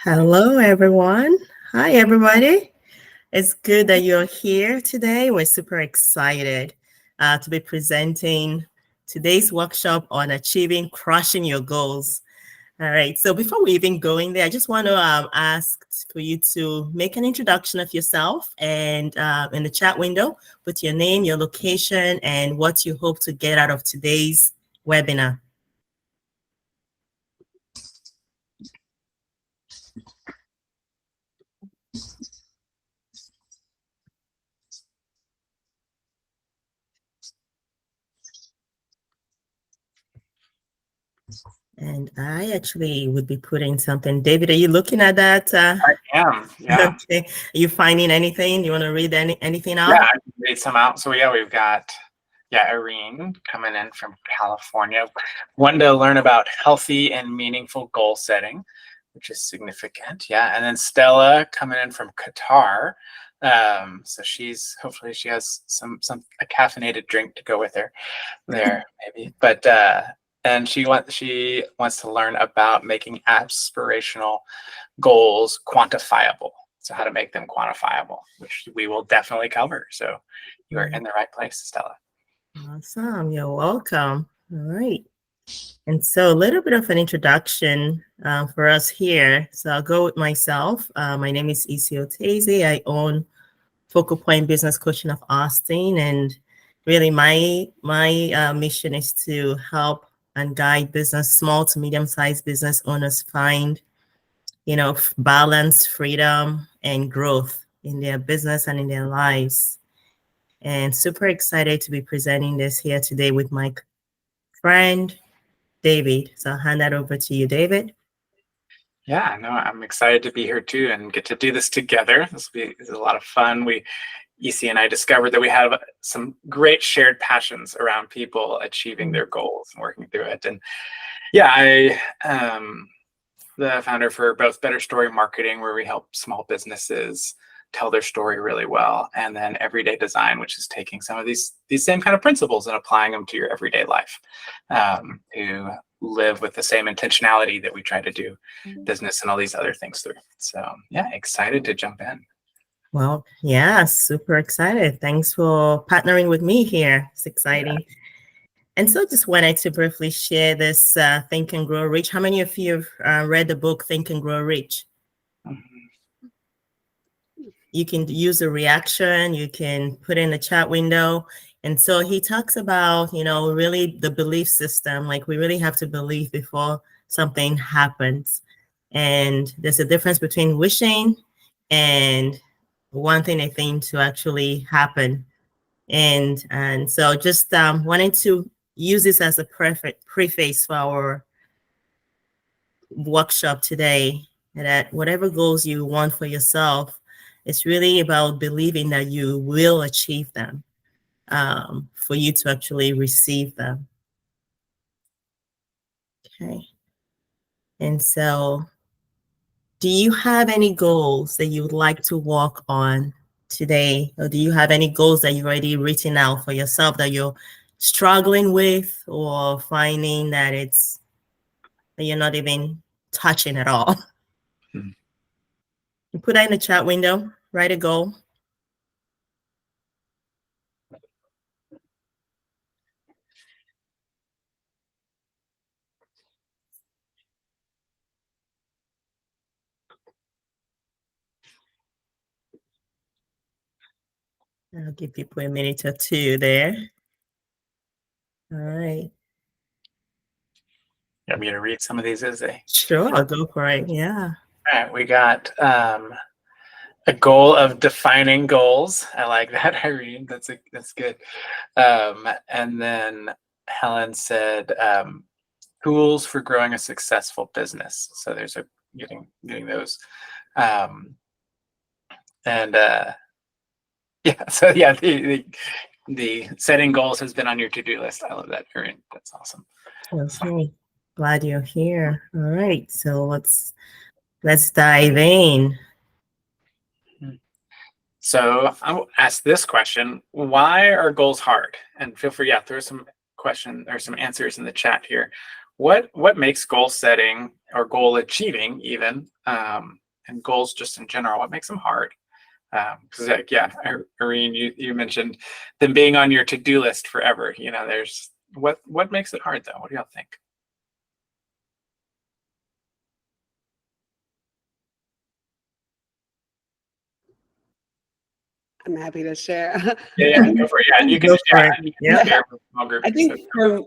Hello, everyone. Hi, everybody. It's good that you're here today. We're super excited to be presenting today's workshop on achieving crushing your goals. All right. So before we even go in there, I just want to ask for you to make an introduction of yourself and in the chat window, put your name, your location, and what you hope to get out of today's webinar. And I actually would be putting something. David, are you looking at that? I am, yeah. Okay. Are you finding anything? You want to read anything out? Yeah, I can read some out. So yeah, we've got Irene coming in from California. Wanting to learn about healthy and meaningful goal setting, which is significant. Yeah. And then Stella coming in from Qatar. So hopefully she has a caffeinated drink to go with her there, maybe. But and she wants to learn about making aspirational goals quantifiable. So how to make them quantifiable, which we will definitely cover. So you are in the right place, Stella. Awesome. You're welcome. All right. And so a little bit of an introduction for us here. So I'll go with myself. My name is Isi Oteze. I own Focal Point Business Coaching of Austin. And really my mission is to help and guide small to medium-sized business owners find balance, freedom, and growth in their business and in their lives. And super excited to be presenting this here today with my friend, David. So I'll hand that over to you, David. Yeah, no, I'm excited to be here too and get to do this together. This is a lot of fun. EC and I discovered that we have some great shared passions around people achieving their goals and working through it. And yeah, I the founder for both Better Story Marketing, where we help small businesses tell their story really well, and then Everyday Design, which is taking some of these same kind of principles and applying them to your everyday life, to live with the same intentionality that we try to do business and all these other things through. So yeah, excited to jump in. Well, yeah, super excited. Thanks for partnering with me here. It's exciting. Yeah. And so just wanted to briefly share this Think and Grow Rich. How many of you have read the book Think and Grow Rich? Mm-hmm. You can use a reaction, you can put in the chat window. And so he talks about, really the belief system, like we really have to believe before something happens. And there's a difference between wishing and wanting a thing to actually happen. And so just wanting to use this as a preface for our workshop today, that whatever goals you want for yourself, it's really about believing that you will achieve them, for you to actually receive them. Okay. And so do you have any goals that you would like to work on today? Or do you have any goals that you've already written out for yourself that you're struggling with or finding that you're not even touching at all? You put that in the chat window, write a goal. I'll give people a minute or two there. All right. You want me to read some of these as they? Sure, I'll go for it. Yeah. All right, we got a goal of defining goals. I like that, Irene. That's good. And then Helen said tools for growing a successful business. So there's getting those. Yeah, so yeah, the setting goals has been on your to-do list. I love that, Irene. That's awesome. Okay, glad you're here. All right, so let's dive in. So I'll ask this question: why are goals hard? And feel free, throw some question or some answers in the chat here. What makes goal setting or goal achieving even, and goals just in general, what makes them hard? Because Irene, you mentioned them being on your to-do list forever. There's what makes it hard though? What do y'all think? I'm happy to share. Yeah, go for it. Yeah, and you can Go just for it. Yeah. share with small groups. I think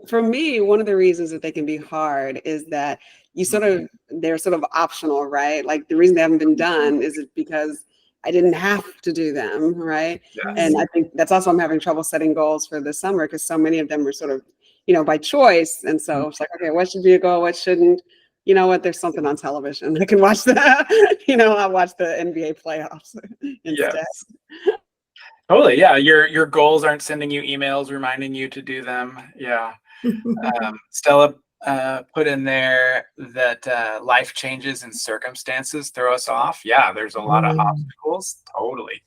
for me, one of the reasons that they can be hard is that they're sort of optional, right? Like the reason they haven't been done is because I didn't have to do them, right? Yes. And I think that's also I'm having trouble setting goals for the summer because so many of them are sort of, by choice. And so it's like, okay, what should be a goal? What shouldn't? You know what? There's something on television. I can watch that. I'll watch the NBA playoffs instead. Yes. Totally. Yeah. Your goals aren't sending you emails reminding you to do them. Yeah. Stella put in there that life changes and circumstances throw us off. Yeah. There's a lot of obstacles. Totally.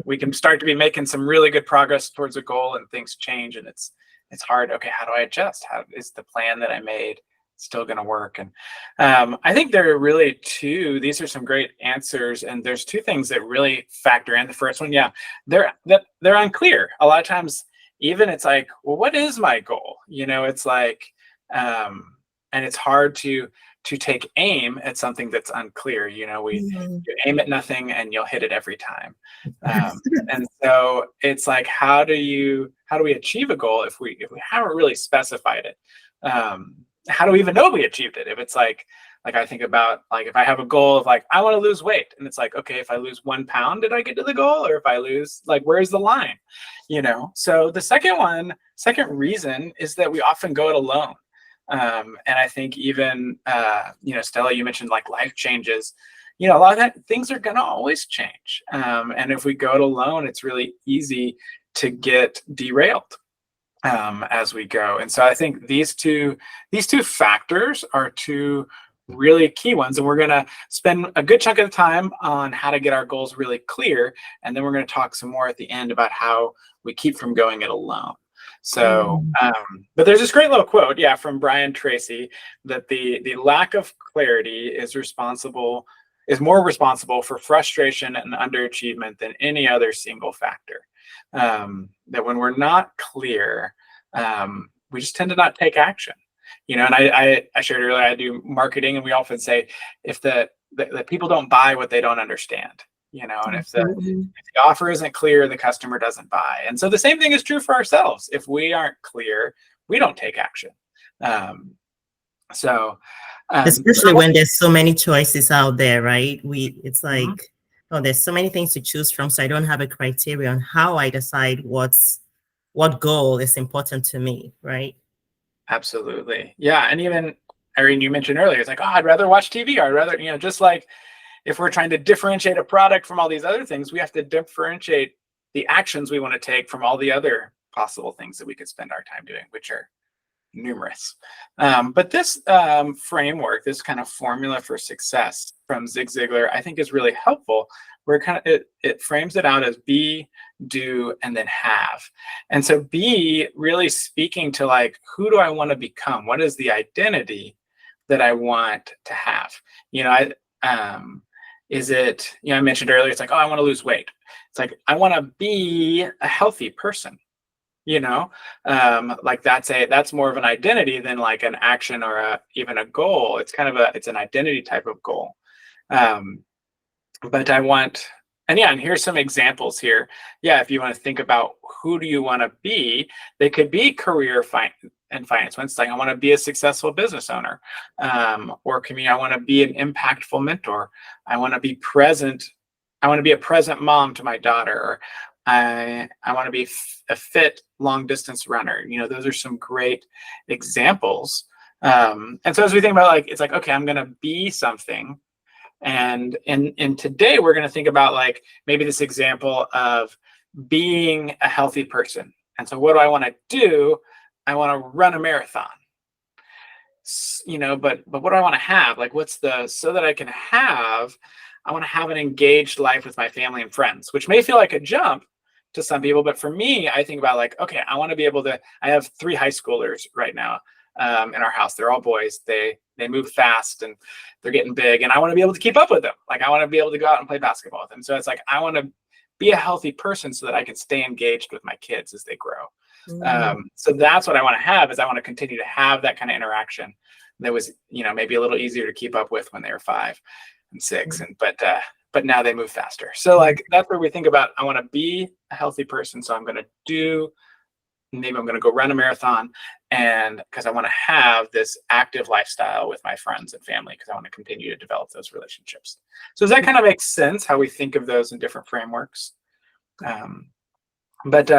We can start to be making some really good progress towards a goal and things change and it's hard. Okay. How do I adjust? How is the plan that I made still going to work? And I think there are really these are some great answers. And there's two things that really factor in. The first one, they're unclear. A lot of times, even it's like, well, what is my goal? It's like, and it's hard to take aim at something that's unclear. You aim at nothing and you'll hit it every time. And so it's like, how do we achieve a goal if we haven't really specified it? How do we even know we achieved it? If it's like I think about like if I have a goal of like I want to lose weight and it's like, okay, if I lose 1 pound, did I get to the goal? Or if I lose, like, where's the line? So the second reason is that we often go it alone. And I think even Stella, you mentioned like life changes. A lot of that things are gonna always change. And if we go it alone, it's really easy to get derailed as we go. And so I think these two factors are two really key ones. And we're going to spend a good chunk of the time on how to get our goals really clear. And then we're going to talk some more at the end about how we keep from going it alone. So, but there's this great little quote, from Brian Tracy, that the lack of clarity is more responsible for frustration and underachievement than any other single factor. That when we're not clear, we just tend to not take action. And I shared earlier, I do marketing, and we often say if the people don't buy what they don't understand, and if the offer isn't clear, the customer doesn't buy. And so the same thing is true for ourselves. If we aren't clear, we don't take action. Especially when there's so many choices out there, right? It's like, there's so many things to choose from. So I don't have a criteria on how I decide what goal is important to me, right? Absolutely. Yeah. And even Irene, you mentioned earlier, it's like, I'd rather watch TV. Or I'd rather, just like if we're trying to differentiate a product from all these other things, we have to differentiate the actions we want to take from all the other possible things that we could spend our time doing, which are numerous. But this framework, this kind of formula for success from Zig Ziglar, I think is really helpful. Where it frames it out as be, do, and then have. And so be really speaking to like, who do I want to become? What is the identity that I want to have? I mentioned earlier, it's like, I want to lose weight. It's like, I want to be a healthy person. Like that's more of an identity than like an action or even a goal. It's it's an identity type of goal. But and here's some examples here. If you want to think about who do you want to be, they could be career and finance. It's like, I want to be a successful business owner, or community. I want to be an impactful mentor. I want to be present. I want to be a present mom to my daughter, or I want to be a fit long distance runner. Those are some great examples. And so as we think about it's like, okay, I'm going to be something. And today we're going to think about like maybe this example of being a healthy person. And so what do I want to do? I want to run a marathon. But what do I want to have? Like, so that I can have, I want to have an engaged life with my family and friends, which may feel like a jump to some people. But for me, I think about like, okay, I want to be able to, I have 3 high schoolers right now. in our house. They're all boys. They move fast and they're getting big, and I want to be able to keep up with them. Like I want to be able to go out and play basketball with them. So it's like I want to be a healthy person so that I can stay engaged with my kids as they grow. So that's what I want to have, is I want to continue to have that kind of interaction that was, maybe a little easier to keep up with when they were 5 and 6. But now they move faster. So like, that's where we think about, I want to be a healthy person. So I'm going to go run a marathon, and because I want to have this active lifestyle with my friends and family, because I want to continue to develop those relationships. So does that kind of make sense, how we think of those in different frameworks? But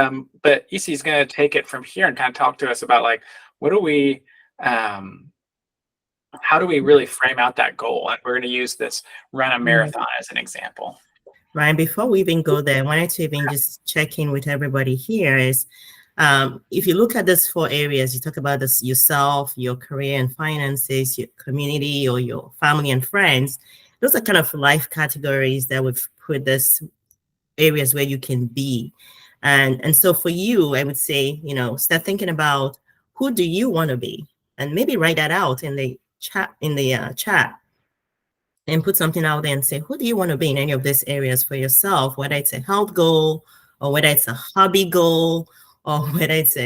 EC is going to take it from here and kind of talk to us about like, how do we really frame out that goal? And we're going to use this run a marathon as an example. Ryan, before we even go there, I wanted to even just check in with everybody here is, if you look at these 4 areas, you talk about this yourself, your career and finances, your community, or your family and friends. Those are kind of life categories that would put this areas where you can be. And so for you, I would say, start thinking about who do you want to be, and maybe write that out in the chat, and put something out there and say, who do you want to be in any of these areas for yourself, whether it's a health goal or whether it's a hobby goal, or whether it's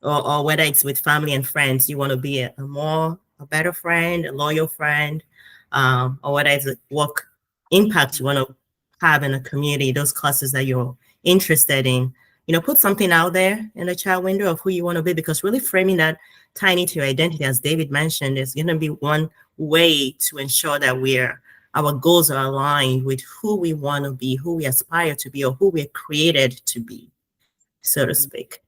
or whether it's with family and friends. You want to be a better friend, a loyal friend, or whether it's a work impact you want to have in a community, those classes that you're interested in. Put something out there in the chat window of who you want to be, because really framing that tiny to your identity, as David mentioned, is going to be one way to ensure that our goals are aligned with who we want to be, who we aspire to be, or who we're created to be, so to speak.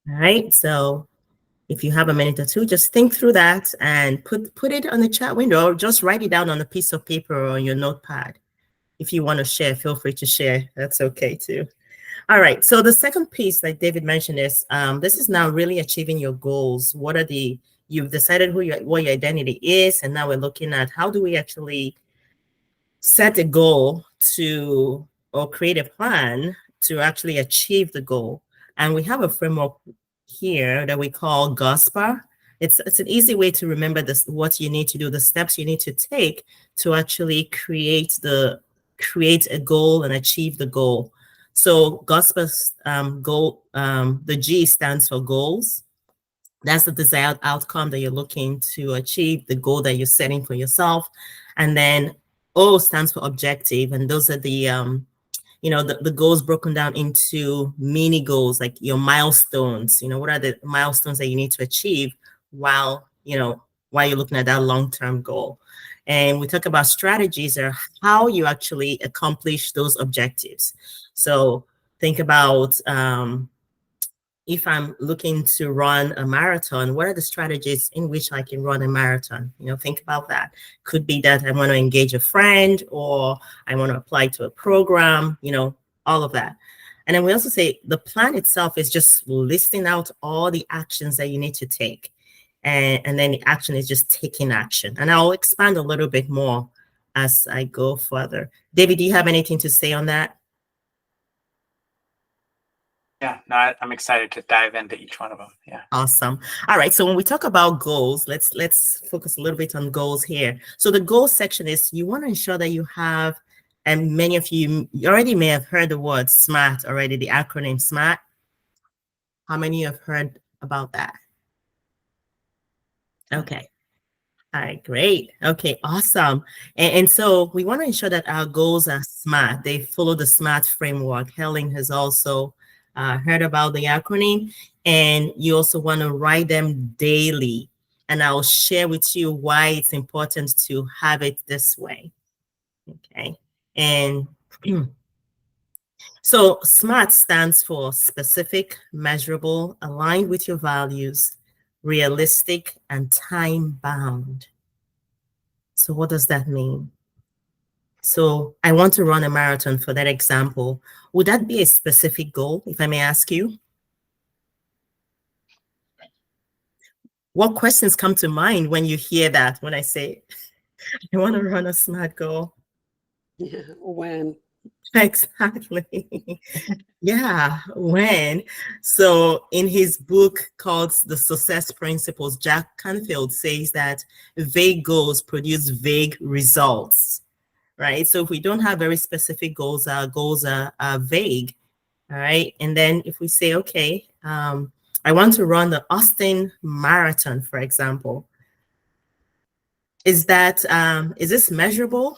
All right. So if you have a minute or two, just think through that and put it on the chat window, or just write it down on a piece of paper or on your notepad. If you want to share, feel free to share. That's okay too. All right. So the second piece, like David mentioned, is this is now really achieving your goals. You've decided what your identity is, and now we're looking at how do we actually set a goal or create a plan to actually achieve the goal. And we have a framework here that we call GOSPA. It's an easy way to remember what you need to do, the steps you need to take to actually create a goal and achieve the goal. So GOSPA's goal, the G stands for goals. That's the desired outcome that you're looking to achieve, the goal that you're setting for yourself. And then O stands for objective. And those are the goals broken down into mini goals, like your milestones. What are the milestones that you need to achieve while you're looking at that long-term goal. And we talk about strategies or how you actually accomplish those objectives. So think about if I'm looking to run a marathon, what are the strategies in which I can run a marathon? Think about that. Could be that I want to engage a friend, or I want to apply to a program, all of that. And then we also say the plan itself is just listing out all the actions that you need to take. And then the action is just taking action. And I'll expand a little bit more as I go further. David, do you have anything to say on that? Yeah, no, I'm excited to dive into each one of them. Yeah. Awesome. All right. So when we talk about goals, let's focus a little bit on goals here. So the goals section is you want to ensure that you have, and many of you already may have heard the word SMART already, the acronym SMART. How many have heard about that? Okay. All right, great. Okay, awesome. And so we want to ensure that our goals are SMART. They follow the SMART framework. Helen has also heard about the acronym, and you also want to write them daily. And I'll share with you why it's important to have it this way. Okay. And so SMART stands for specific, measurable, aligned with your values, realistic, and time-bound. So what does that mean? So I want to run a marathon, for that example. Would that be a specific goal, if I may ask you? What questions come to mind when you hear that, when I say, I want to run a SMART goal? Yeah, when? Exactly. Yeah, when. So in his book called The Success Principles, Jack Canfield says that vague goals produce vague results, right? So if we don't have very specific goals, our goals are vague, all right? And then if we say, okay, I want to run the Austin Marathon, for example, is this measurable?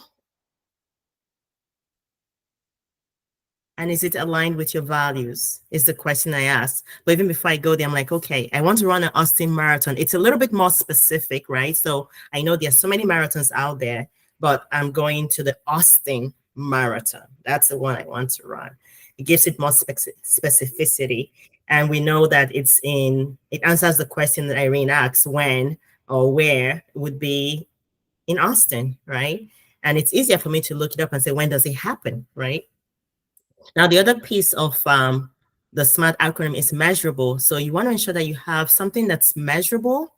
And is it aligned with your values? Is the question I asked. But even before I go there, I'm like, okay, I want to run an Austin Marathon. It's a little bit more specific, right? So I know there's so many marathons out there, but I'm going to the Austin Marathon. That's the one I want to run. It gives it more specificity. And we know that it answers the question that Irene asked, when or where would be in Austin, right? And it's easier for me to look it up and say, when does it happen, right? Now, the other piece of the SMART acronym is measurable. So you want to ensure that you have something that's measurable,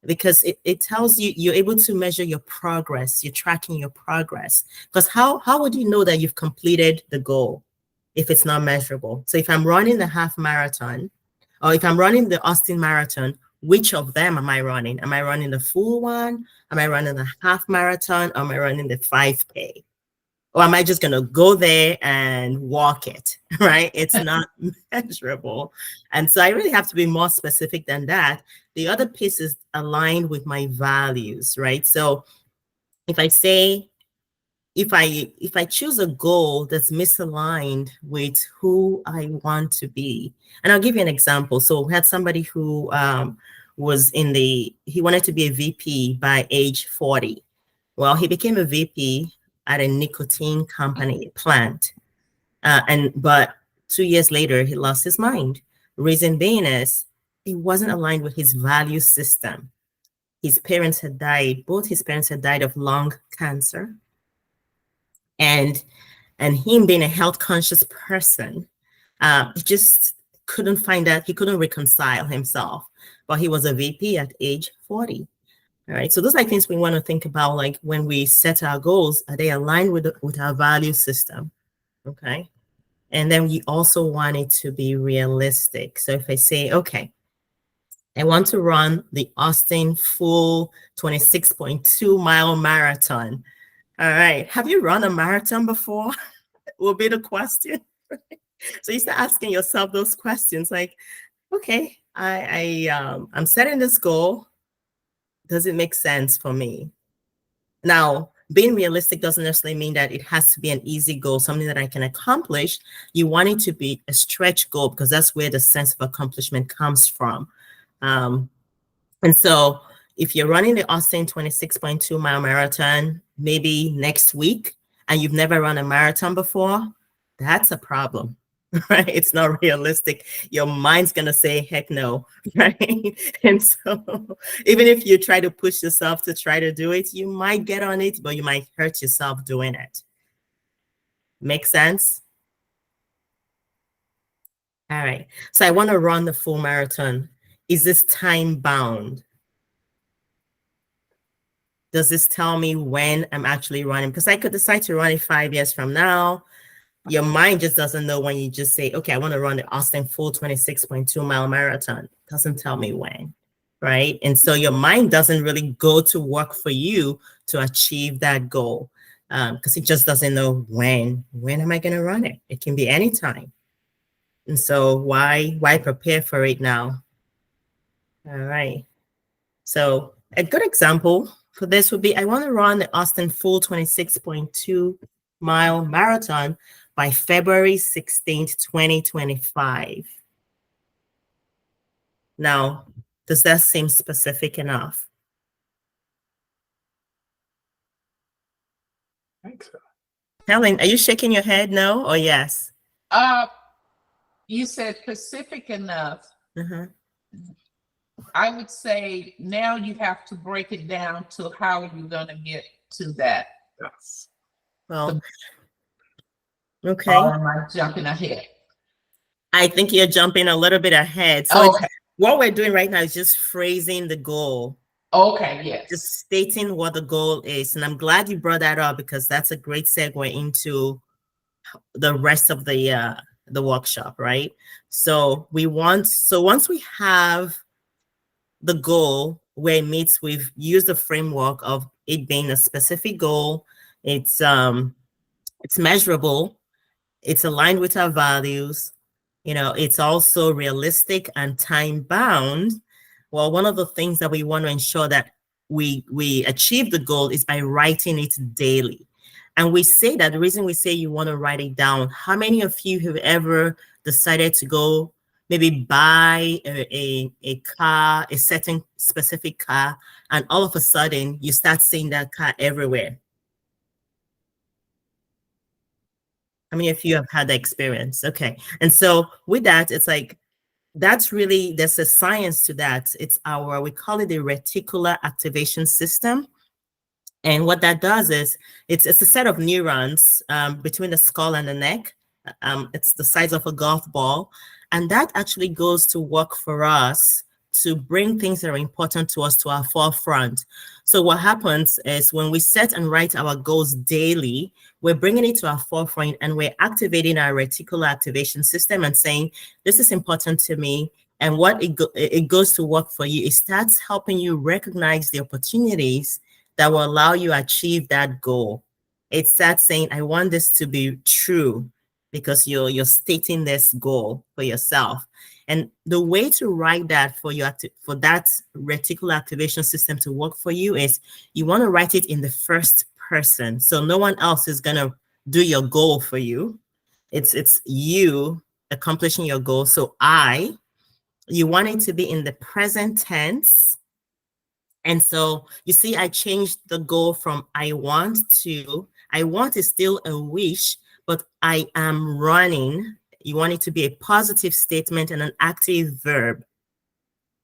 because it tells you you're able to measure your progress. You're tracking your progress. Because how would you know that you've completed the goal if it's not measurable? So if I'm running the half marathon, or if I'm running the Austin Marathon, which of them am I running? Am I running the full one? Am I running the half marathon? Or am I running the 5K? Or am I just going to go there and walk it, right? It's not measurable. And so I really have to be more specific than that. The other piece is aligned with my values, right? So if I say, if I choose a goal that's misaligned with who I want to be, and I'll give you an example. So we had somebody who he wanted to be a VP by age 40. Well, he became a VP at a nicotine company plant. But 2 years later, he lost his mind. Reason being is it wasn't aligned with his value system. His parents had died. Both his parents had died of lung cancer. And him being a health conscious person, he just couldn't find that. He couldn't reconcile himself. But he was a VP at age 40. All right. So those are things we want to think about, like when we set our goals, are they aligned with our value system? Okay. And then we also want it to be realistic. So if I say, okay, I want to run the Austin full 26.2-mile marathon. All right. Have you run a marathon before? Will be the question. So you start asking yourself those questions like, okay, I'm setting this goal. Does it make sense for me? Now, being realistic doesn't necessarily mean that it has to be an easy goal, something that I can accomplish. You want it to be a stretch goal because that's where the sense of accomplishment comes from. And so if you're running the Austin 26.2-mile marathon, maybe next week, and you've never run a marathon before, that's a problem. Right? It's not realistic. Your mind's going to say, heck no. Right? And so even if you try to push yourself to try to do it, you might get on it, but you might hurt yourself doing it. Make sense? All right. So I want to run the full marathon. Is this time bound? Does this tell me when I'm actually running? Because I could decide to run it 5 years from now. Your mind just doesn't know when you just say, okay, I want to run the Austin full 26.2-mile marathon. Doesn't tell me when, right? And so your mind doesn't really go to work for you to achieve that goal because it just doesn't know when am I going to run it? It can be anytime. And so why prepare for it now? All right. So a good example for this would be, I want to run the Austin full 26.2-mile marathon by February 16th, 2025. Now, does that seem specific enough? I think so. Helen, are you shaking your head no or yes? You said specific enough. Uh-huh. I would say now you have to break it down to how you're going to get to that. Yes. Well, okay. Or am I jumping ahead? I think you're jumping a little bit ahead. So Okay. What we're doing right now is just phrasing the goal. Okay, yes. Just stating what the goal is. And I'm glad you brought that up because that's a great segue into the rest of the workshop, right? So once we have the goal where it meets, we've used the framework of it being a specific goal. It's measurable, it's aligned with our values, it's also realistic and time bound. Well, one of the things that we want to ensure that we achieve the goal is by writing it daily. And we say that the reason we say you want to write it down, how many of you have ever decided to go maybe buy a car, a certain specific car, and all of a sudden you start seeing that car everywhere? How many of you have had that experience? Okay. And so with that, it's like, there's a science to that. It's we call it the reticular activation system. And what that does is it's a set of neurons between the skull and the neck. It's the size of a golf ball. And that actually goes to work for us to bring things that are important to us to our forefront. So what happens is when we set and write our goals daily, we're bringing it to our forefront and we're activating our reticular activation system and saying, this is important to me. And what it goes to work for you, it starts helping you recognize the opportunities that will allow you to achieve that goal. It starts saying, I want this to be true, because you're stating this goal for yourself. And the way to write that for that reticular activation system to work for you is you want to write it in the first person. So no one else is going to do your goal for you. It's you accomplishing your goal. So you want it to be in the present tense. And so you see, I changed the goal from I want to, I want is still a wish, but I am running. You want it to be a positive statement and an active verb.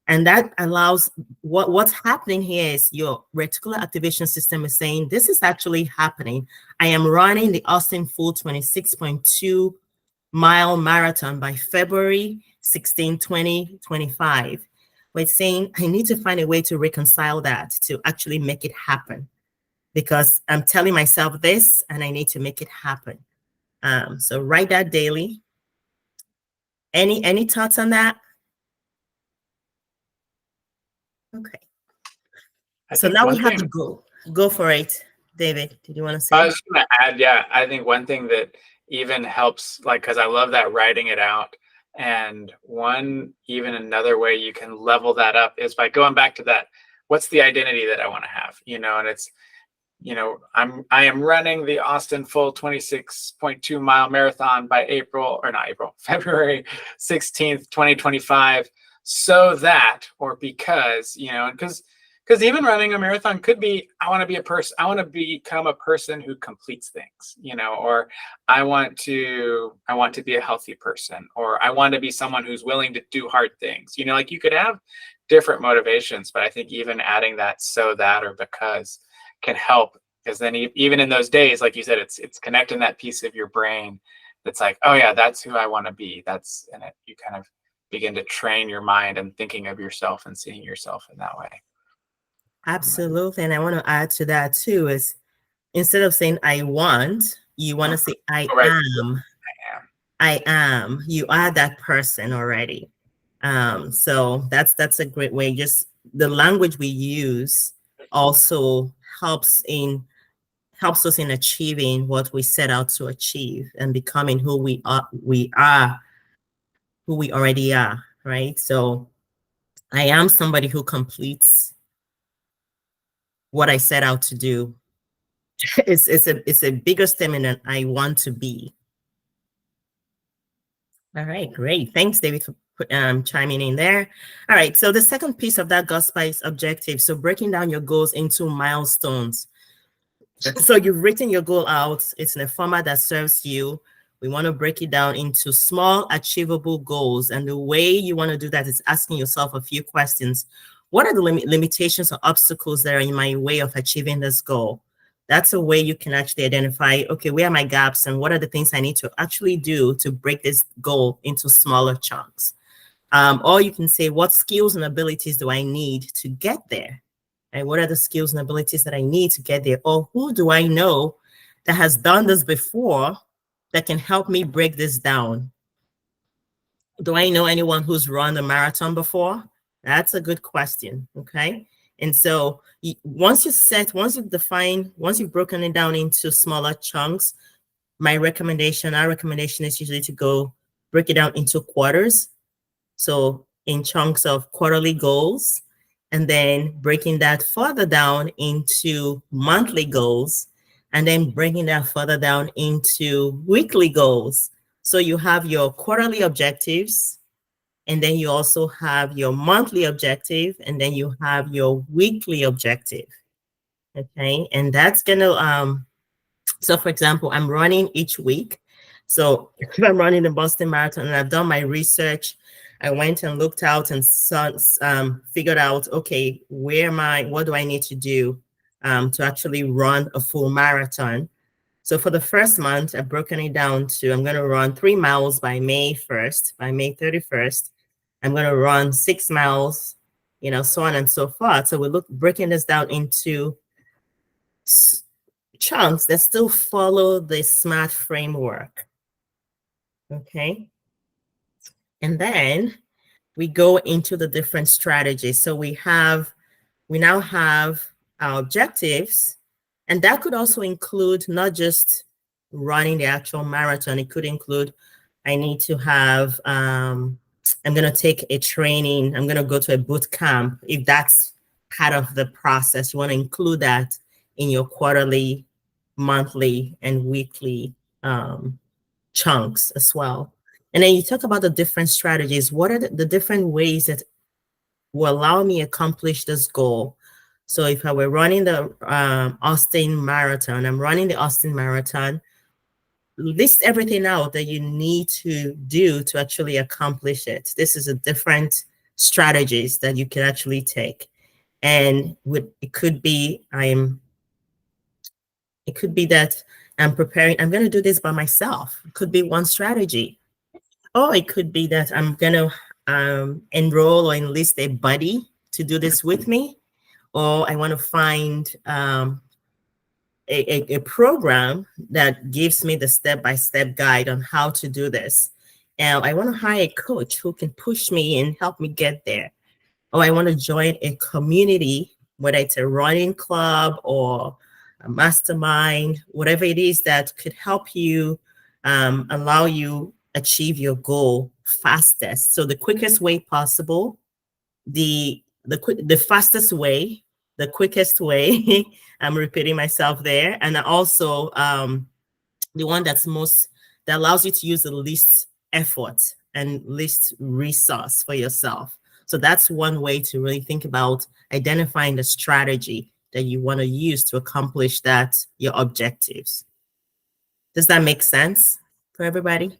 And that allows, what's happening here is your reticular activation system is saying, this is actually happening. I am running the Austin Full 26.2 mile marathon by February 16, 2025. But it's saying, I need to find a way to reconcile that, to actually make it happen, because I'm telling myself this and I need to make it happen. So write that daily. Any thoughts on that? Okay. So now we have to go for it. David, did you want to say? I was going to add, yeah, I think one thing that even helps, like, because I love that writing it out. And another way you can level that up is by going back to that, what's the identity that I want to have, and it's, I am running the Austin Full 26.2 mile marathon by February 16th, 2025. So that, or because, because even running a marathon could be, I want to become a person who completes things, or I want to be a healthy person, or I want to be someone who's willing to do hard things. Like you could have different motivations, but I think even adding that so that or because can help, because then even in those days, like you said, it's connecting that piece of your brain that's like, oh yeah, that's who I want to be. You kind of begin to train your mind and thinking of yourself and seeing yourself in that way. Absolutely. And I want to add to that too, is instead of saying I want, you want to say I am. I am. You are that person already. So that's a great way. Just the language we use also helps us in achieving what we set out to achieve and becoming who we are, who we already are, right? So I am somebody who completes what I set out to do. It's a bigger statement than I want to be. All right, great. Thanks, David, for chiming in there. All right, so the second piece of that GodSpice objective, so breaking down your goals into milestones. So you've written your goal out. It's in a format that serves you. We want to break it down into small, achievable goals. And the way you want to do that is asking yourself a few questions. What are the limitations or obstacles that are in my way of achieving this goal? That's a way you can actually identify, okay, where are my gaps and what are the things I need to actually do to break this goal into smaller chunks? Or you can say, what skills and abilities do I need to get there? And what are the skills and abilities that I need to get there? Or who do I know that has done this before that can help me break this down. Do I know anyone who's run a marathon before? That's a good question. Okay. And so once you've broken it down into smaller chunks, our recommendation is usually to go break it down into quarters. So in chunks of quarterly goals, and then breaking that further down into monthly goals, and then breaking that further down into weekly goals. So you have your quarterly objectives, and then you also have your monthly objective, and then you have your weekly objective. Okay, and that's gonna so for example, I'm running each week. So if I'm running the Boston Marathon and I've done my research, I went and looked out and figured out, okay, what do I need to do to actually run a full marathon? So for the first month, I've broken it down to, I'm going to run 3 miles by May 1st, by May 31st. I'm going to run 6 miles, so on and so forth. So we're breaking this down into chunks that still follow the SMART framework. Okay. And then we go into the different strategies. So we now have our objectives, and that could also include not just running the actual marathon. It could include, I need to have, I'm going to take a training. I'm going to go to a boot camp. If that's part of the process, you want to include that in your quarterly, monthly, and weekly chunks as well. And then you talk about the different strategies. What are the different ways that will allow me to accomplish this goal? So if I were running the Austin Marathon, I'm running the Austin Marathon, list everything out that you need to do to actually accomplish it. This is a different strategies that you can actually take. And it could be that I'm going to do this by myself. It could be one strategy. Or it could be that I'm going to enroll or enlist a buddy to do this with me. Or I want to find a program that gives me the step-by-step guide on how to do this. And I want to hire a coach who can push me and help me get there. Or I want to join a community, whether it's a running club or a mastermind, whatever it is that could help you, allow you achieve your goal fastest. So the quickest way possible, the fastest way, the quickest way. I'm repeating myself there. And also the one that allows you to use the least effort and least resource for yourself. So that's one way to really think about identifying the strategy that you want to use to accomplish your objectives. Does that make sense for everybody?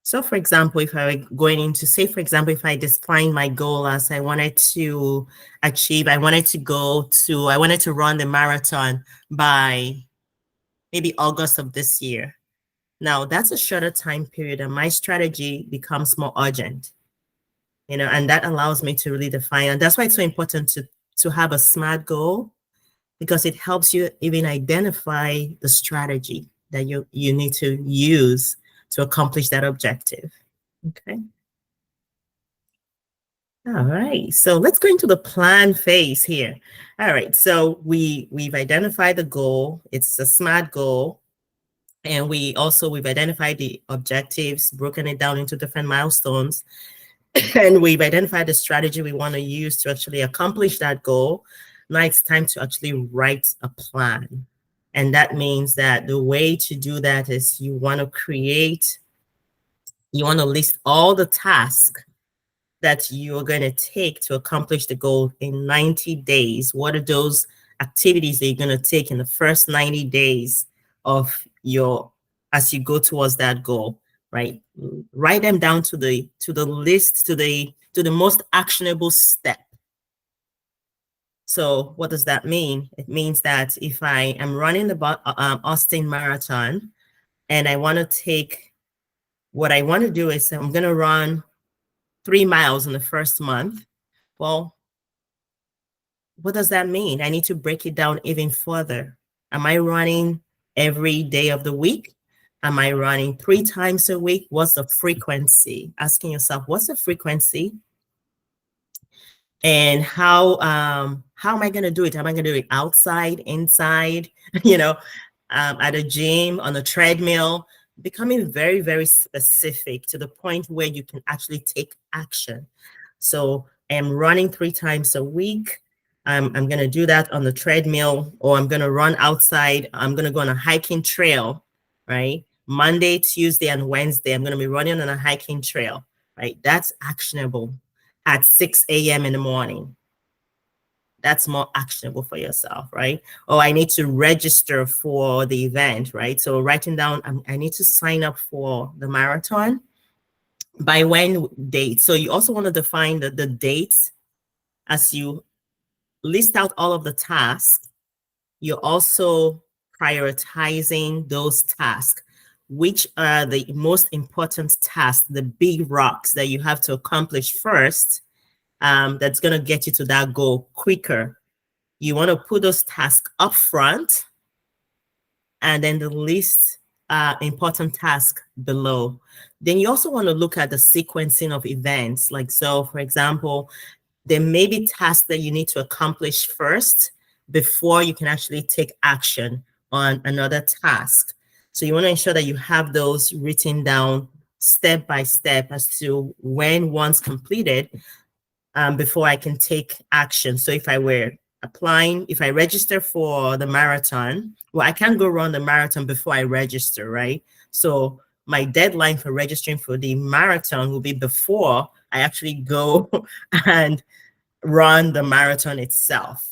So for example, if I were going into, say, for example, if I define my goal as I wanted to run the marathon by maybe August of this year. Now that's a shorter time period and my strategy becomes more urgent, and that allows me to really define. And that's why it's so important to have a SMART goal, because it helps you even identify the strategy that you need to use to accomplish that objective. Okay. All right. So let's go into the plan phase here. All right. So we've identified the goal. It's a SMART goal. And we've identified the objectives, broken it down into different milestones. And we've identified the strategy we want to use to actually accomplish that goal. Now it's time to actually write a plan. And that means that the way to do that is you want to list all the tasks that you're going to take to accomplish the goal in 90 days. What are those activities that you're going to take in the first 90 days as you go towards that goal, right? Write them down to the list, to the most actionable step. So what does that mean? It means that if I am running the Austin Marathon and what I want to do is I'm going to run 3 miles in the first month. Well, what does that mean? I need to break it down even further. Am I running every day of the week? Am I running 3 times a week? What's the frequency? Asking yourself, what's the frequency? And how am I going to do it? Am I going to do it outside, inside, at a gym, on a treadmill? Becoming very, very specific to the point where you can actually take action. So I'm running 3 times a week. I'm going to do that on the treadmill, or I'm going to run outside. I'm going to go on a hiking trail, right? Monday, Tuesday, and Wednesday, I'm going to be running on a hiking trail, right? That's actionable at 6 a.m. in the morning. That's more actionable for yourself, right? Oh, I need to register for the event, right? So writing down, I need to sign up for the marathon. By when date? So you also want to define the dates as you list out all of the tasks. You're also prioritizing those tasks. Which are the most important tasks, the big rocks that you have to accomplish first, that's going to get you to that goal quicker. You want to put those tasks up front, and then the least important task below. Then you also want to look at the sequencing of events. Like, so for example, there may be tasks that you need to accomplish first before you can actually take action on another task. So you want to ensure that you have those written down step by step as to when one's completed, before I can take action. So if I register for the marathon, well, I can't go run the marathon before I register, right? So my deadline for registering for the marathon will be before I actually go and run the marathon itself.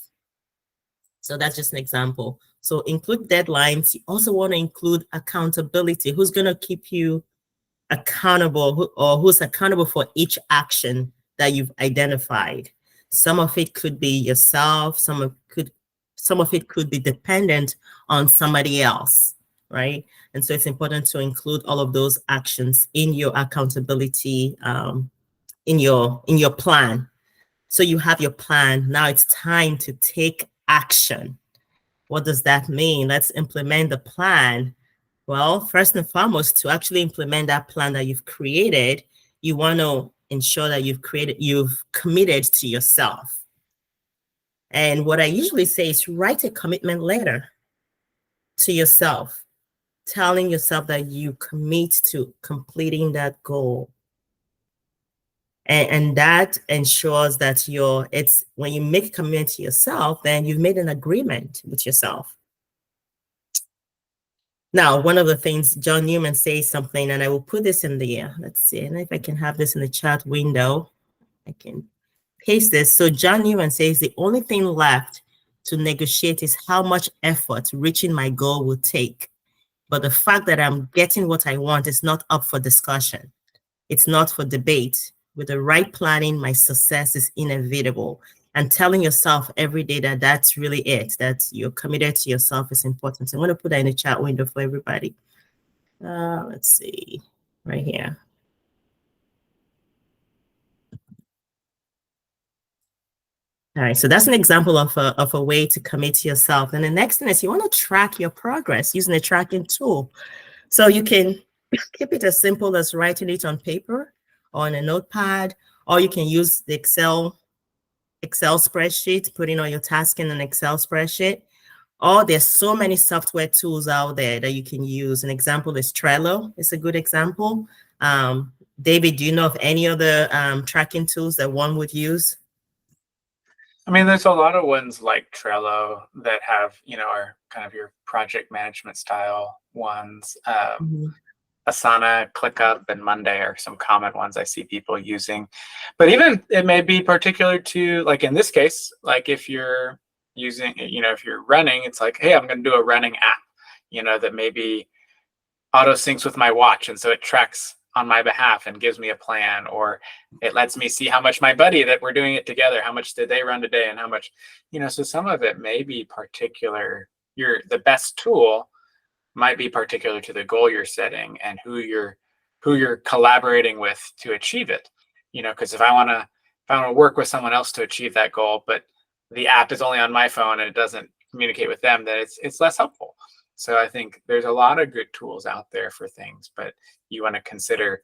So that's just an example. So include deadlines. You also want to include accountability. Who's going to keep you accountable, or who's accountable for each action that you've identified? Some of it could be yourself. Some of it could be dependent on somebody else, right? And so it's important to include all of those actions in your accountability, in your plan. So you have your plan. Now it's time to take action. What does that mean? Let's implement the plan. Well, first and foremost, to actually implement that plan that you've created, you want to ensure that you've committed to yourself. And what I usually say is write a commitment letter to yourself, telling yourself that you commit to completing that goal. And that ensures that when you make a commitment to yourself, then you've made an agreement with yourself. Now, one of the things John Newman says something, and I will put this in the, let's see, and if I can have this in the chat window, I can paste this. So John Newman says the only thing left to negotiate is how much effort reaching my goal will take. But the fact that I'm getting what I want is not up for discussion. It's not for debate. With the right planning, my success is inevitable. And telling yourself every day that that's really it, that you're committed to yourself is important. So I'm going to put that in the chat window for everybody. Let's see, right here. All right, so that's an example of a way to commit to yourself. And the next thing is you want to track your progress using a tracking tool. So you can keep it as simple as writing it on paper or on a notepad, or you can use the Excel spreadsheet, putting all your tasks in an Excel spreadsheet. Or there's so many software tools out there that you can use. An example is Trello. It's a good example. David, do you know of any other tracking tools that one would use? I mean, there's a lot of ones like Trello that have, are kind of your project management style ones. Asana, ClickUp, and Monday are some common ones I see people using. But even it may be particular to, like in this case, like if you're using, if you're running, it's like, hey, I'm going to do a running app, that maybe auto syncs with my watch. And so it tracks on my behalf and gives me a plan, or it lets me see how much my buddy that we're doing it together, how much did they run today and how much, so some of it may be particular. The best tool might be particular to the goal you're setting and who you're collaborating with to achieve it. Because if I want to work with someone else to achieve that goal, but the app is only on my phone and it doesn't communicate with them, that it's less helpful. So I think there's a lot of good tools out there for things, but you want to consider,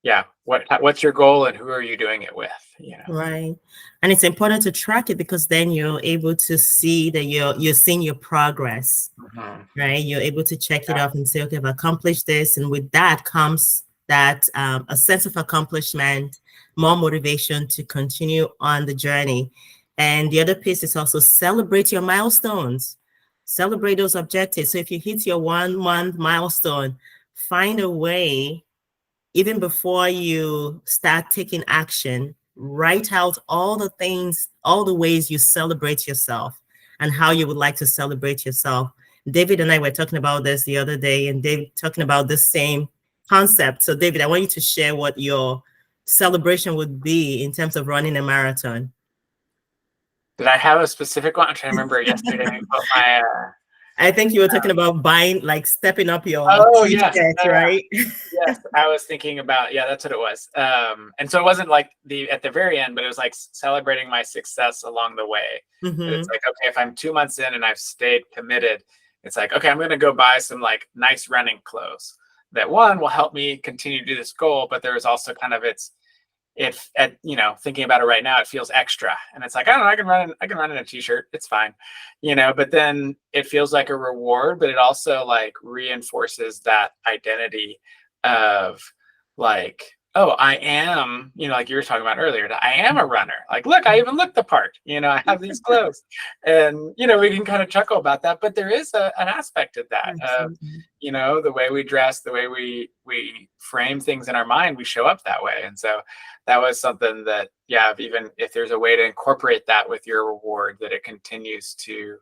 yeah, what's your goal and who are you doing it with, you know? Right. And it's important to track it because then you're able to see that you're seeing your progress, Mhm. right? You're able to check it Yeah. off and say, okay, I've accomplished this. And with that comes that a sense of accomplishment, more motivation to continue on the journey. And the other piece is also celebrate your milestones, celebrate those objectives. So if you hit your 1 month milestone, find a way, even before you start taking action, write out all the things, all the ways you celebrate yourself and how you would like to celebrate yourself. David and I were talking about this the other day, and David talking about the same concept. So David, I want you to share what your celebration would be in terms of running a marathon. Did I have a specific one? I'm trying to remember yesterday. But I think you were talking about buying, like stepping up your oh yes, t-shirt, right? yes, I was thinking about, yeah, that's what it was. And so it wasn't like at the very end, but it was like celebrating my success along the way. But it's like, okay, if I'm 2 months in and I've stayed committed, it's like, okay, I'm going to go buy some like nice running clothes that one will help me continue to do this goal. But there is also kind of thinking about it right now, it feels extra, and it's like, I don't know, I can run in a t-shirt, it's fine, but then it feels like a reward, but it also like reinforces that identity of like, oh, I am, like you were talking about earlier, that I am a runner. Like, look, I even look the part, I have these clothes, and we can kind of chuckle about that, but there is an aspect of that, of the way we dress, the way we frame things in our mind, we show up that way. And so that was something that, yeah, even if there's a way to incorporate that with your reward, that it continues to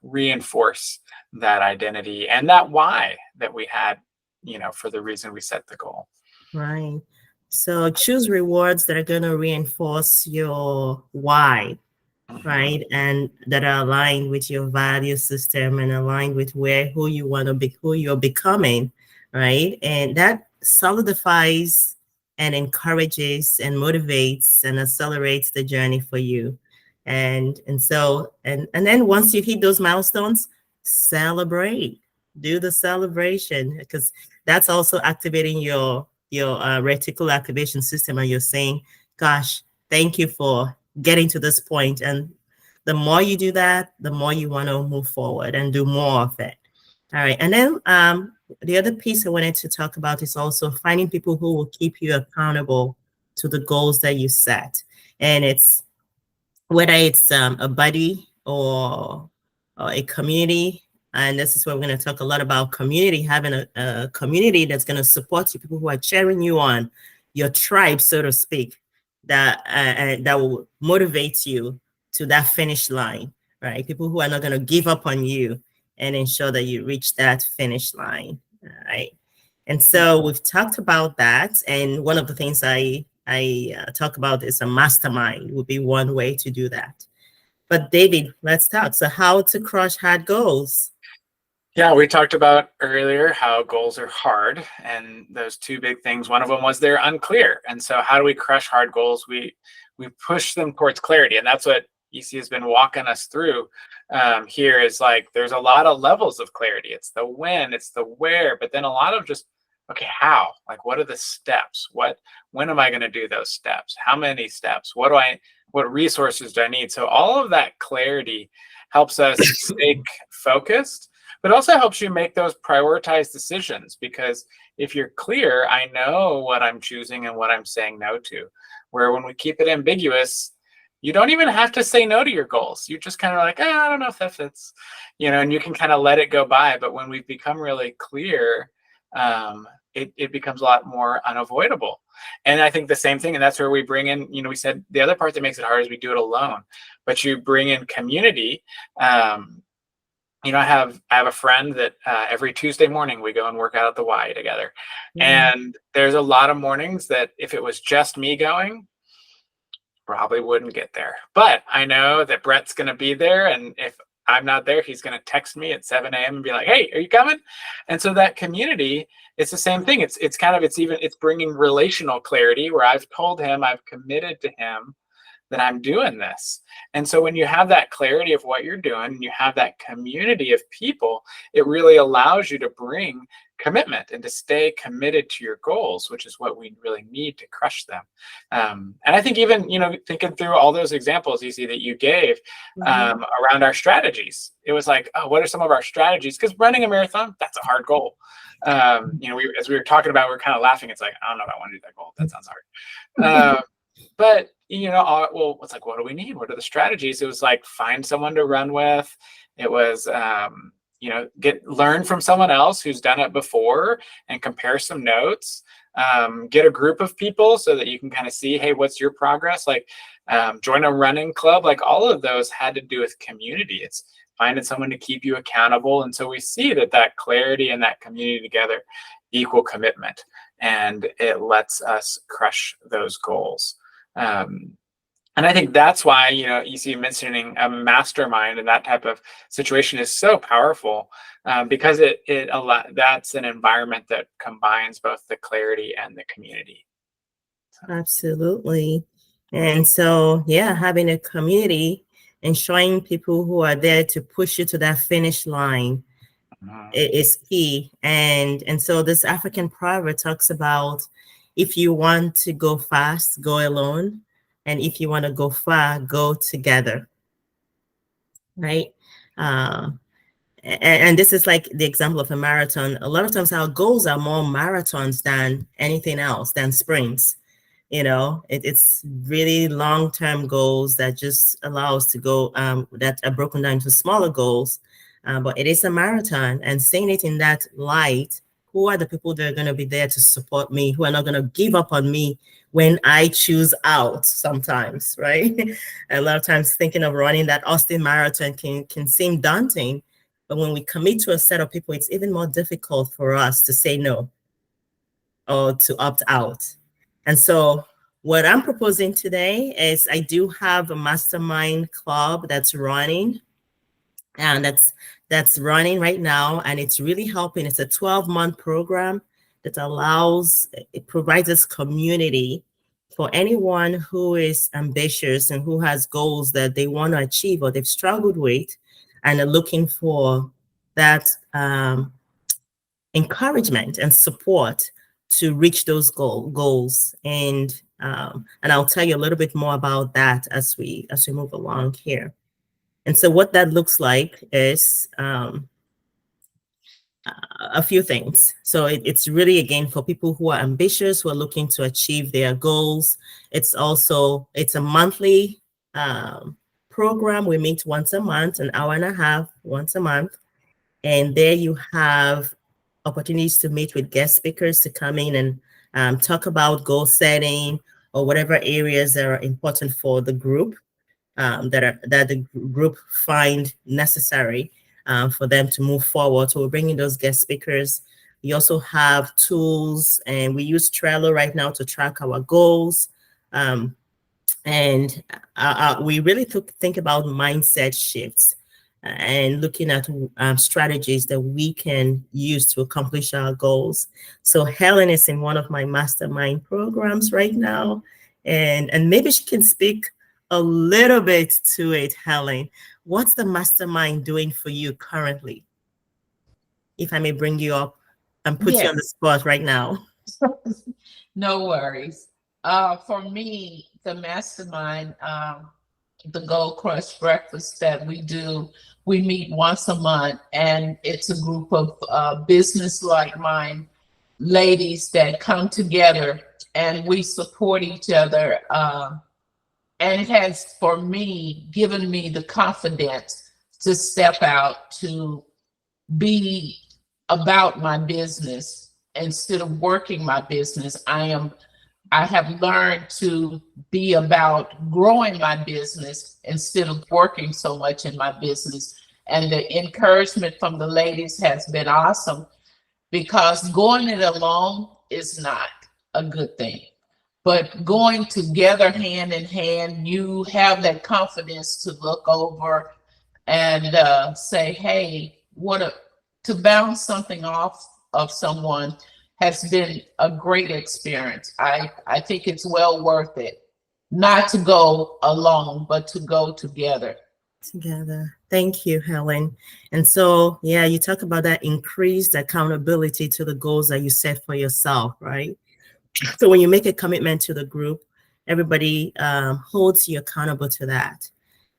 reinforce that identity and that why that we had, for the reason we set the goal. Right. So choose rewards that are going to reinforce your why, right? And that are aligned with your value system and aligned with who you want to be, who you're becoming, right? And that solidifies and encourages and motivates and accelerates the journey for you. And then once you hit those milestones, celebrate, do the celebration, because that's also activating your reticular activation system, and you're saying, gosh, thank you for getting to this point. And the more you do that, the more you want to move forward and do more of it. All right. And then the other piece I wanted to talk about is also finding people who will keep you accountable to the goals that you set. And it's whether it's a buddy or a community. And this is where we're going to talk a lot about community, having a community that's going to support you, people who are cheering you on, your tribe, so to speak, that will motivate you to that finish line, right? People who are not going to give up on you and ensure that you reach that finish line, right? And so we've talked about that. And one of the things I talk about is a mastermind would be one way to do that. But David, let's talk. So how to crush hard goals? Yeah, we talked about earlier how goals are hard, and those two big things. One of them was they're unclear. And so how do we crush hard goals? We push them towards clarity. And that's what EC has been walking us through here, is like, there's a lot of levels of clarity. It's the when, it's the where, but then a lot of just, okay, how? Like, what are the steps? When am I going to do those steps? How many steps? What resources do I need? So all of that clarity helps us stay focused, but also helps you make those prioritized decisions, because if you're clear, I know what I'm choosing and what I'm saying no to. Where when we keep it ambiguous, you don't even have to say no to your goals. You're just kind of like, I don't know if that fits, and you can kind of let it go by. But when we've become really clear, it becomes a lot more unavoidable. And I think the same thing, and that's where we bring in, we said the other part that makes it hard is we do it alone, but you bring in community. I have a friend that every Tuesday morning we go and work out at the Y together. And there's a lot of mornings that if it was just me going, probably wouldn't get there. But I know that Brett's going to be there. And if I'm not there, he's going to text me at 7 a.m. and be like, hey, are you coming? And so that community, it's the same thing. It's bringing relational clarity, where I've told him, I've committed to him that I'm doing this. And so when you have that clarity of what you're doing, and you have that community of people, it really allows you to bring commitment and to stay committed to your goals, which is what we really need to crush them. And I think even, thinking through all those examples, Easy, that you gave around our strategies, it was like, oh, what are some of our strategies? Because running a marathon, that's a hard goal. As we were talking about, we we're kind of laughing. It's like, I don't know if I want to do that goal. That sounds hard. But well, it's like, what do we need? What are the strategies? It was like, find someone to run with. It was, learn from someone else who's done it before and compare some notes. Get a group of people so that you can kind of see, hey, what's your progress? Like, join a running club. Like, all of those had to do with community. It's finding someone to keep you accountable. And so we see that clarity and that community together equal commitment, and it lets us crush those goals. And I think that's why, you see mentioning a mastermind and that type of situation is so powerful, because that's an environment that combines both the clarity and the community. Absolutely. And so, having a community and showing people who are there to push you to that finish line is key. And so this African proverb talks about, if you want to go fast, go alone. And if you want to go far, go together. Right? And this is like the example of a marathon. A lot of times our goals are more marathons than anything else, than sprints. It's really long-term goals that just allow us to go, that are broken down into smaller goals. But it is a marathon, and seeing it in that light, who are the people that are going to be there to support me, who are not going to give up on me when I choose out sometimes, right? A lot of times thinking of running that Austin Marathon can seem daunting, but when we commit to a set of people, it's even more difficult for us to say no or to opt out. And so what I'm proposing today is, I do have a mastermind club that's running, and that's running right now, and it's really helping. It's a 12-month program that it provides us community for anyone who is ambitious and who has goals that they want to achieve or they've struggled with, and are looking for that encouragement and support to reach those goals. And I'll tell you a little bit more about that as we move along here. And so what that looks like is a few things. So it's really, again, for people who are ambitious, who are looking to achieve their goals. It's a monthly program. We meet once a month, an hour and a half once a month. And there you have opportunities to meet with guest speakers to come in and talk about goal setting or whatever areas that are important for the group, that the group find necessary for them to move forward. So we're bringing those guest speakers. We also have tools, and we use Trello right now to track our goals. And we really think about mindset shifts and looking at strategies that we can use to accomplish our goals. So Helen is in one of my mastermind programs right now, and maybe she can speak a little bit to it. Helen, what's the mastermind doing for you currently? If I may bring you up and put you on the spot right now. No worries. For me, the mastermind, the Gold Crush breakfast that we do, we meet once a month, and it's a group of business like mine ladies that come together and we support each other. And it has, for me, given me the confidence to step out, to be about my business instead of working my business. I have learned to be about growing my business instead of working so much in my business. And the encouragement from the ladies has been awesome, because going it alone is not a good thing. But going together hand in hand, you have that confidence to look over and say, hey, to bounce something off of someone has been a great experience. I think it's well worth it. not to go alone, but to go together. Together. Thank you, Helen. And so, yeah, you talk about that increased accountability to the goals that you set for yourself, right? So when you make a commitment to the group, everybody holds you accountable to that.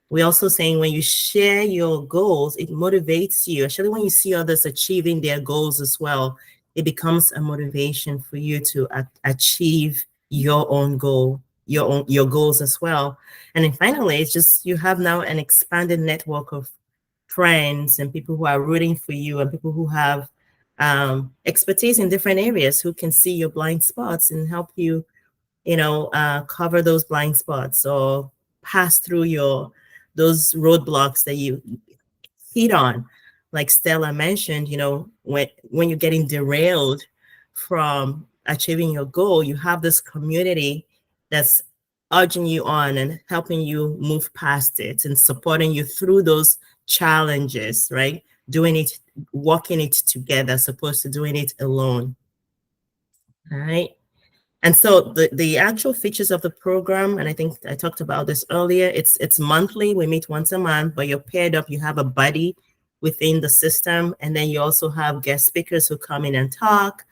We're also saying when you share your goals, it motivates you. Actually, when you see others achieving their goals as well, it becomes a motivation for you to achieve your own goal, your goals as well. And then finally, it's just you have now an expanded network of friends and people who are rooting for you and people who have expertise in different areas who can see your blind spots and help you, cover those blind spots or pass through those roadblocks that you hit on. Like Stella mentioned, when you're getting derailed from achieving your goal, you have this community that's urging you on and helping you move past it and supporting you through those challenges, right? Doing it, walking it together, as opposed to doing it alone. All right. And so the actual features of the program, and I think I talked about this earlier, it's monthly. We meet once a month, but you're paired up. You have a buddy within the system, and then you also have guest speakers who come in and talk.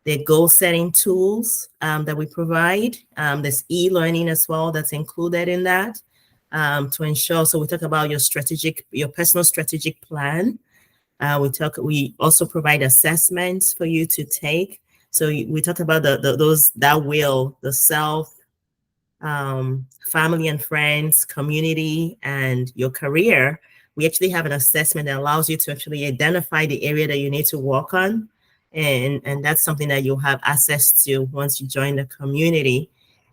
There are goal setting tools that we provide. There's e-learning as well that's included in that to ensure. So we talk about your personal strategic plan. We also provide assessments for you to take. So we talk about the self, family and friends, community, and your career. We actually have an assessment that allows you to actually identify the area that you need to work on. And that's something that you'll have access to once you join the community.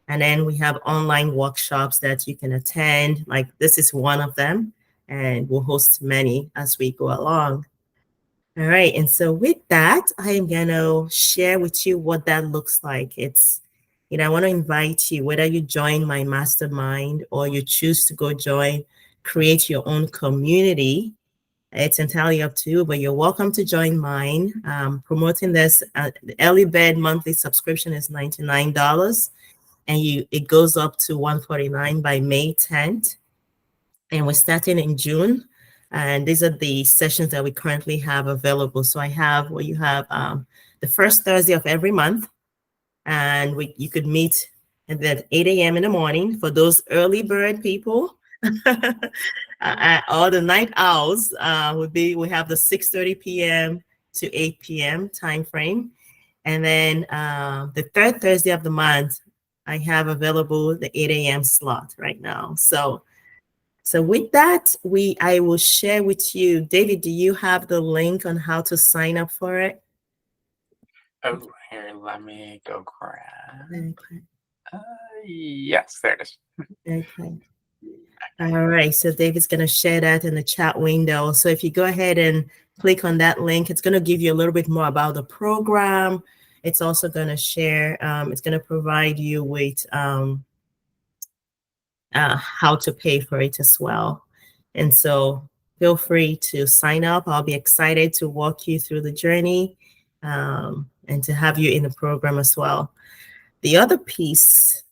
And then we have online workshops that you can attend. Like this is one of them, and we'll host many as we go along. All right. And so with that, I am going to share with you what that looks like. I want to invite you, whether you join my mastermind or you choose to go create your own community. It's entirely up to you, but you're welcome to join mine. Promoting this, the early bird monthly subscription is $99, and it goes up to $149 by May 10th. And we're starting in June. And these are the sessions that we currently have available. So you have the first Thursday of every month, and you could meet at 8 a.m. in the morning for those early bird people. All the night owls we have the 6:30 p.m. to 8 p.m. time frame. And then the third Thursday of the month, I have available the 8 a.m. slot right now. So with that, I will share with you. David, do you have the link on how to sign up for it? Oh, here, let me go grab. Okay. Yes, there it is. Okay. All right. So David's going to share that in the chat window. So if you go ahead and click on that link, it's going to give you a little bit more about the program. It's also going to share, it's going to provide you with how to pay for it as well. And so feel free to sign up. I'll be excited to walk you through the journey and to have you in the program as well. The other piece,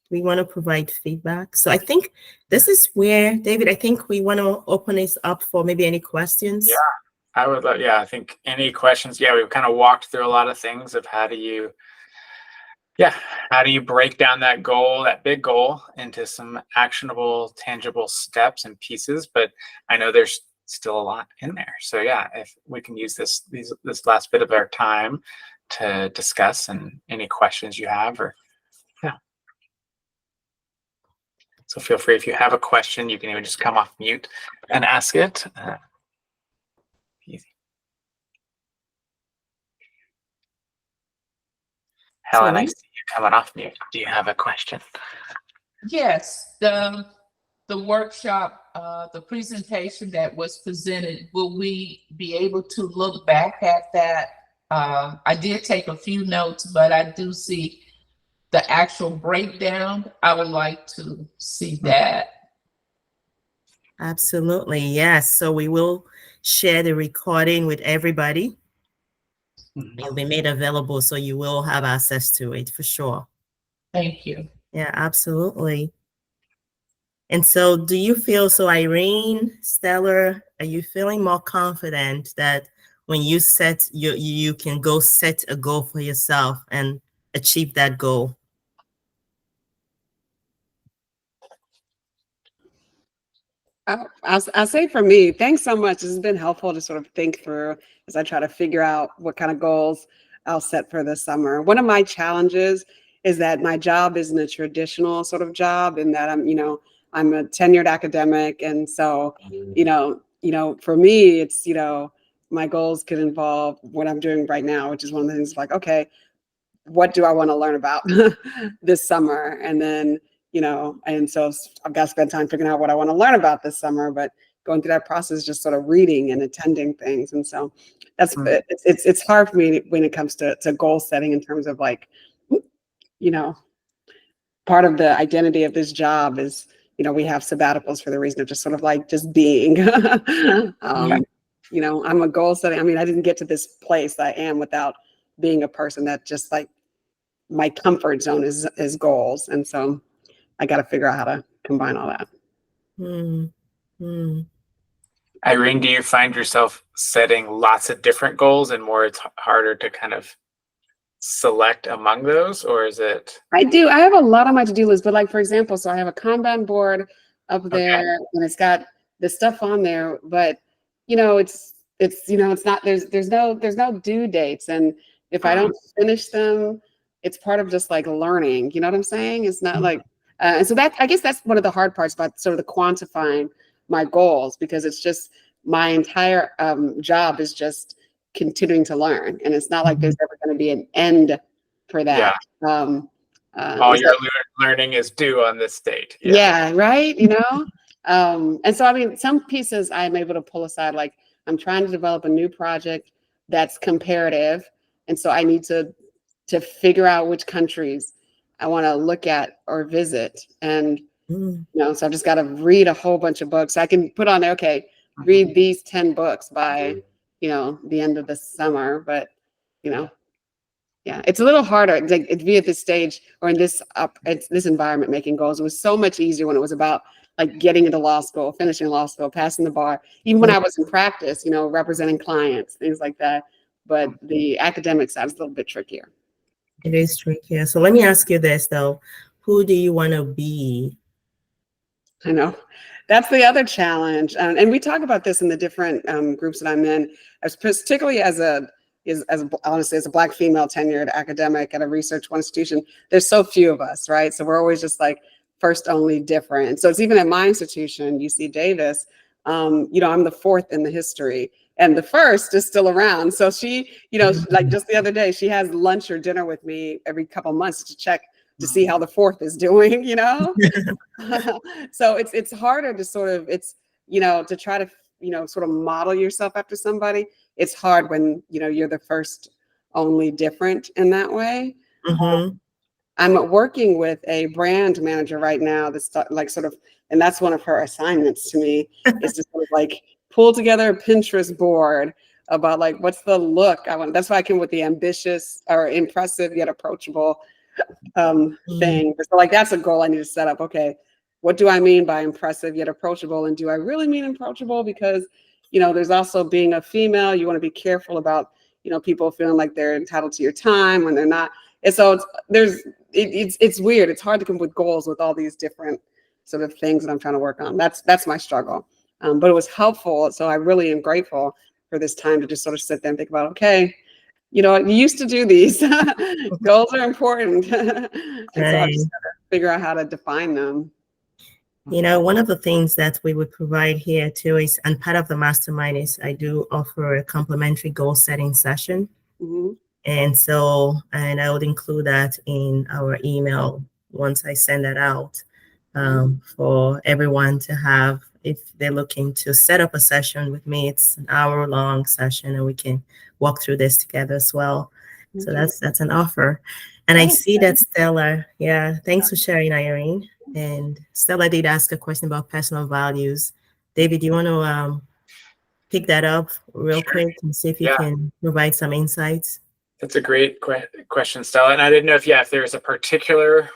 we want to provide feedback. So I think this is where, David, I think we want to open this up for maybe any questions. Yeah, I would love, I think any questions. Yeah, we've kind of walked through a lot of things of how do you break down that goal, that big goal, into some actionable, tangible steps and pieces. But I know there's still a lot in there. So yeah, if we can use this last bit of our time to discuss and any questions you have, so feel free, if you have a question, you can even just come off mute and ask it. Easy. Helen, I see you coming off mute. Do you have a question? Yes, the workshop, the presentation that was presented, will we be able to look back at that? I did take a few notes, but I do see the actual breakdown. I would like to see that. Absolutely, yes. So we will share the recording with everybody. It'll be made available, so you will have access to it for sure. Thank you. Yeah, absolutely. And so do you feel, so Irene, Stellar, are you feeling more confident that when you set, you can go set a goal for yourself and achieve that goal? I'll say for me, thanks so much. This has been helpful to sort of think through as I try to figure out what kind of goals I'll set for this summer. One of my challenges is that my job isn't a traditional sort of job, in that I'm a tenured academic. And so, for me, it's, my goals could involve what I'm doing right now, which is one of the things like, okay, what do I want to learn about this summer? And then, and so I've got to spend time figuring out what I want to learn about this summer, but going through that process, just sort of reading and attending things. And so that's, it's hard for me when it comes to goal setting, in terms of like, part of the identity of this job is, we have sabbaticals for the reason of just sort of like just being. I'm a goal setting. I mean, I didn't get to this place I am without being a person that just like, my comfort zone is goals. And so I got to figure out how to combine all that. Irene, do you find yourself setting lots of different goals and more it's harder to kind of select among those, or is it? I do. I have a lot on my to-do list, but like, for example, so I have a Kanban board up there, and it's got the stuff on there, but it's not, there's no due dates. And if I don't finish them, it's part of just like learning, you know what I'm saying? It's not like, and so that, I guess that's one of the hard parts about sort of the quantifying my goals, because it's just my entire job is just continuing to learn. And it's not like there's ever going to be an end for that. Yeah. All your learning is due on this date. Yeah, right. And so, I mean, some pieces I'm able to pull aside, like I'm trying to develop a new project that's comparative. And so I need to figure out which countries I want to look at or visit. And, so I've just got to read a whole bunch of books. I can put on there, okay, read these 10 books by, the end of the summer. But, yeah, it's a little harder to be at this stage or in this environment making goals. It was so much easier when it was about like getting into law school, finishing law school, passing the bar. Even when I was in practice, representing clients, things like that. But the academic side is a little bit trickier. It is trickier. So let me ask you this though: who do you want to be? I know that's the other challenge, and we talk about this in the different groups that I'm in, particularly as honestly, as a Black female tenured academic at a research institution. There's so few of us, right? So we're always just like first, only, different. So it's even at my institution, UC Davis. I'm the fourth in the history, and the first is still around. So she, like just the other day, she has lunch or dinner with me every couple months to check to see how the fourth is doing. So it's harder to sort of, to try to sort of model yourself after somebody. It's hard when you're the first, only, different in that way. I'm working with a brand manager right now that's like sort of, and that's one of her assignments to me, is to sort of like pull together a Pinterest board about like what's the look I want. That's why I came with the ambitious or impressive yet approachable thing. So like that's a goal I need to set up. Okay, what do I mean by impressive yet approachable, and do I really mean approachable? Because there's also, being a female, you want to be careful about people feeling like they're entitled to your time when they're not. And so it's weird. It's hard to come up with goals with all these different sort of things that I'm trying to work on. That's my struggle. But it was helpful. So I really am grateful for this time to just sort of sit there and think about, okay, you used to do these. Goals are important. And so I just gotta figure out how to define them. One of the things that we would provide here too is, and part of the mastermind is, I do offer a complimentary goal setting session. And I would include that in our email once I send that out, for everyone to have, if they're looking to set up a session with me. It's an hour-long session, and we can walk through this together as well. So that's an offer. And I see that Stella, thanks for sharing, Irene. And Stella did ask a question about personal values. David, do you want to pick that up real quick and see if you can provide some insights? That's a great question, Stella. And I didn't know if there's a particular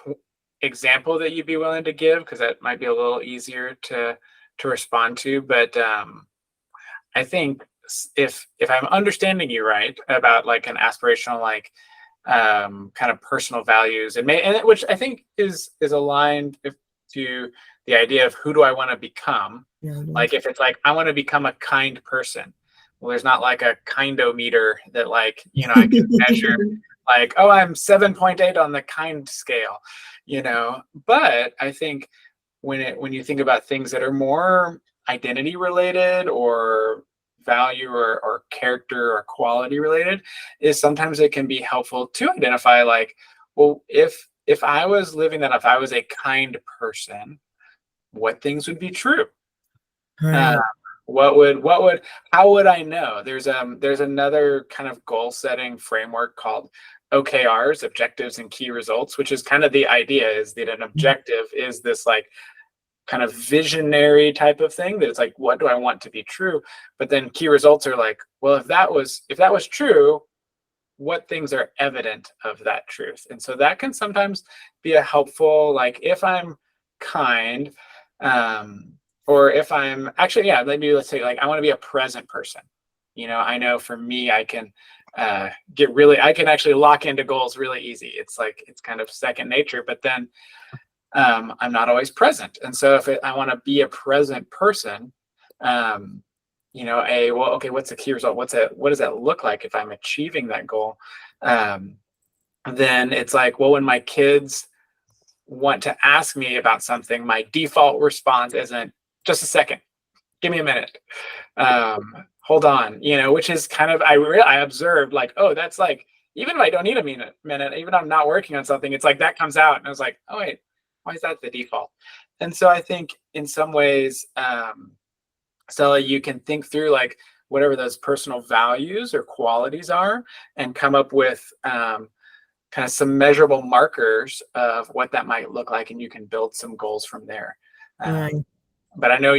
example that you'd be willing to give? Because that might be a little easier to respond to. But I think if I'm understanding you right about like an aspirational, like kind of personal values, and which I think is aligned to the idea of who do I want to become. Like if it's like I want to become a kind person, well, there's not like a kindometer that like, you know, I can measure like, oh, I'm 7.8 on the kind scale, you know. But I think when you think about things that are more identity related or value or character or quality related, is sometimes it can be helpful to identify like, well, if I was living that, if I was a kind person, what things would be true? Right. How would I know? There's another kind of goal setting framework called OKRs, objectives and key results, which is kind of the idea is that an objective is this like kind of visionary type of thing that it's like, what do I want to be true? But then key results are like, well, if that was true, what things are evident of that truth? And so that can sometimes be a helpful, like if I'm kind, or if I'm actually, yeah, maybe let's say like I want to be a present person. You know, I know for me, I can I can actually lock into goals really easy. It's like, it's kind of second nature, but then I'm not always present. And so if I want to be a present person, you know, well, okay, what's the key result? What does that look like if I'm achieving that goal? Then it's like, well, when my kids want to ask me about something, my default response isn't just a second, give me a minute, hold on, you know, which is kind of, I observed like, oh, that's like, even if I don't need a minute, even if I'm not working on something, it's like that comes out and I was like, oh wait, why is that the default? And so I think in some ways, Stella, you can think through like whatever those personal values or qualities are and come up with kind of some measurable markers of what that might look like, and you can build some goals from there. Right. But I know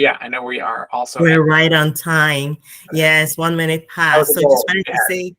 we are also. We're right on time. Yes, 1 minute past. So just wanted to say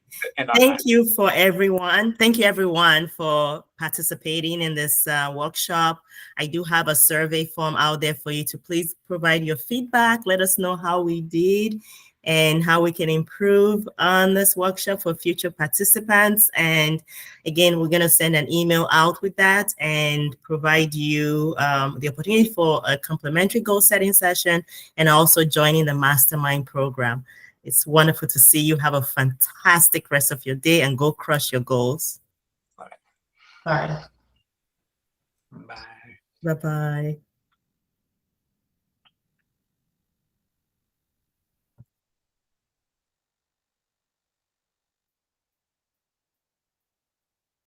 thank you for everyone. Thank you everyone for participating in this workshop. I do have a survey form out there for you to please provide your feedback. Let us know how we did and how we can improve on this workshop for future participants. And again, we're going to send an email out with that and provide you the opportunity for a complimentary goal setting session and also joining the mastermind program. It's wonderful to see you. Have a fantastic rest of your day and go crush your goals. Bye. Bye. Bye-bye.